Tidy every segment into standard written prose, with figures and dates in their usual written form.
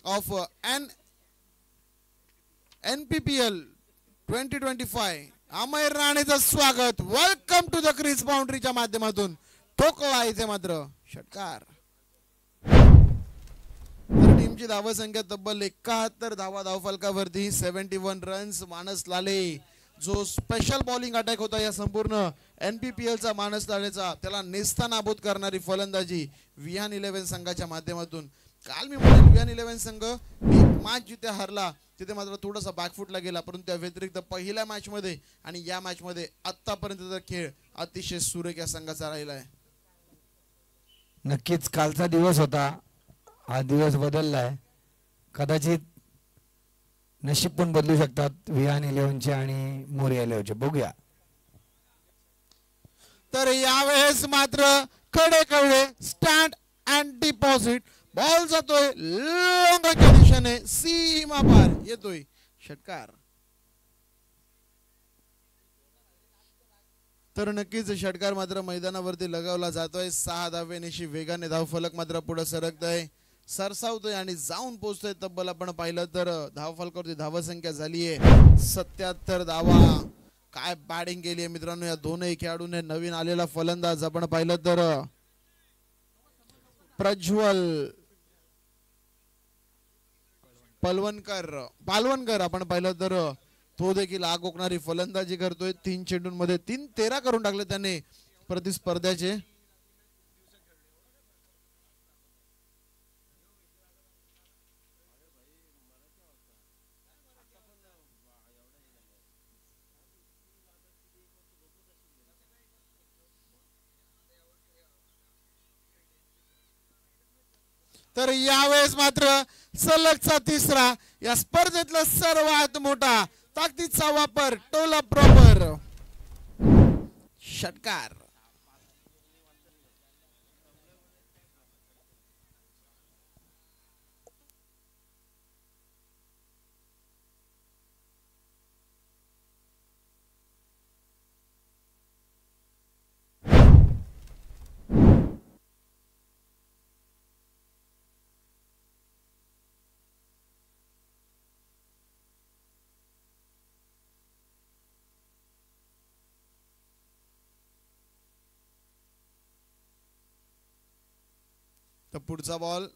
of NPPL 2025 Amay राणेचं स्वागत. Welcome to the crease बाउंड्रीच्या माध्यमातून ठोकला इथे मात्र षटकार. तर टीमची धाव संख्या तब्बल 71 धावा धावफलकावरती 71 रन्स. मानस लाले जो स्पेशल बॉलिंग अटॅक होता या संपूर्ण NPPL चा मानस लालेचा त्याला नेस्तानाबूत करणारी फलंदाजी विहान 11 संघाच्या माध्यमातून. काल मी म्हणाल विहान 11 संघ एक मॅच जिथे हरला तिथे मात्र थोडासा बॅकफुटला गेला, परंतु त्या व्यतिरिक्त पहिल्या मॅच मध्ये आणि या मॅच मध्ये आतापर्यंतचा खेळ अतिशय सुरेख या संघाचा राहिला आहे. नक्कीच कालचा दिवस होता, हा दिवस बदललाय. कदाचित नशीब पण बदलू शकतात विहान 11चे आणि मोरिया 11चे. बघूया. तर यावेळेस मात्र खडे खडे स्टँड अँड डिपॉझिट बॉल जातोय लोंगाच्या दिशेने सीमा पार येतोय षटकार. तर नक्कीच षटकार मात्र मैदानावरती लगावला जातोय. 6 धावेनिशी वेगाने धावफलक मात्र पुढे सरकतोय, सरसावतोय आणि जाऊन पोहोचतोय. तब्बल आपण पाहिलं तर धावफलकावरती धावसंख्या झालीये 77 धावा. काय बॅटिंग केली आहे मित्रांनो या दोनही खेळाडूंनी. नवीन आलेला फलंदाज आपण पाहिलं तर प्रज्वल पालवणकर आपण पाहिलं तर तो देखील आग ओकणारी फलंदाजी करतोय. 3 चेंडूंमध्ये 3-13 करून टाकले त्याने प्रतिस्पर्ध्याचे. तर यावेळेस मात्र सलगचा तिसरा या स्पर्धेतला सर्वात मोठा ताकदीचा वापर टोला प्रॉपर षटकार. पुढचा बॉल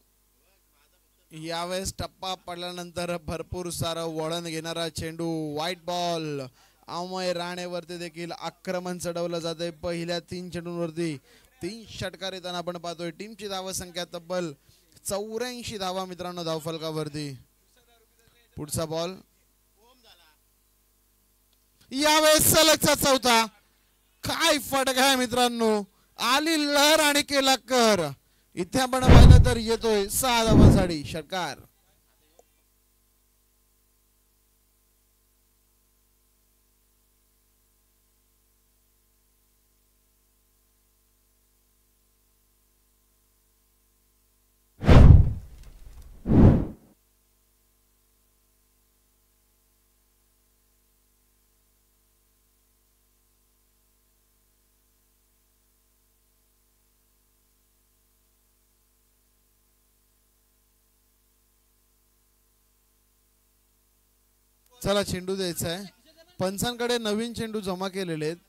यावेळेस टप्पा पडल्यानंतर भरपूर सारं वळण घेणारा चेंडू. व्हाईट बॉल अमय राणेवरती देखील आक्रमण चढवलं जाते. पहिल्या 3 चेंडूंवरती 3 षटकार येताना आपण पाहतोय. टीमची धाव संख्या तब्बल 84 धावा मित्रांनो धावफलकावरती. पुढचा बॉल यावेळेस सलगचा चौथा. काय फटका आहे मित्रांनो. आली लहर आणि केला कर. इथे आपण पाहिलं तर येतोय 6 धावांसाठी षटकार. चला चेंडू द्यायचा आहे. पंचांकडे नवीन चेंडू जमा केलेले आहेत.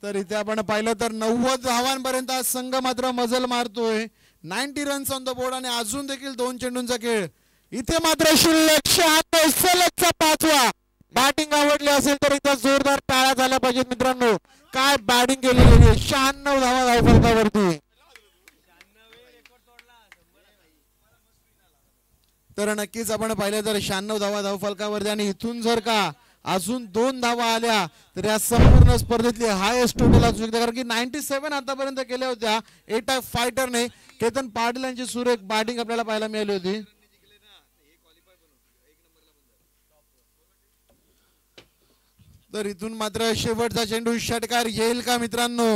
तर इथे आपण पाहिलं तर 90 धावांपर्यंत संघ मात्र मजल मारतोय. 90 रन्स ऑन द बोर्ड आणि अजून देखील 2 चेंडूंचा खेळ. इथे मात्र शिल्लक 96 सलगचा 5वा. बॅटिंग आवडली असेल तर इथे जोरदार टाळ्या झाल्या पाहिजेत मित्रांनो. काय बॅटिंग केली गेली. 96 धावा धावफलकावरती. तर नक्कीच आपण पाहिलं तर 96 धावा धावफलकावरती आणि इथून जर का अजून 2 धावा आल्या तर या संपूर्ण स्पर्धेतली हायेस्ट टोटल असू शकते, कारण की 97 आतापर्यंत केल्या होत्या ए टाइप फायटरने. केतन पाटील यांची सुरेख बॅटिंग आपल्याला पाहायला मिळाली होती. तर इथून मात्र शेवटचा चेंडू षटकार येईल का मित्रांनो?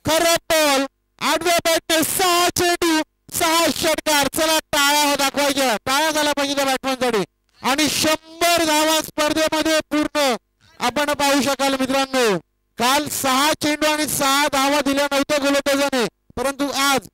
खरं बॉल, आठव्या बॅटने 6 चेंडू 6 षटकार. चला टाळ्या दाखवायच्या, टाळ्या झाल्या पाहिजे त्या बॅट्समनसाठी. आणि 100 धावा स्पर्धेमध्ये पूर्ण आपण पाहू शकाल मित्रांनो. काल 6 चेंडू आणि 6 धावा दिल्या नव्हत्या गोलंदाजाने, परंतु आज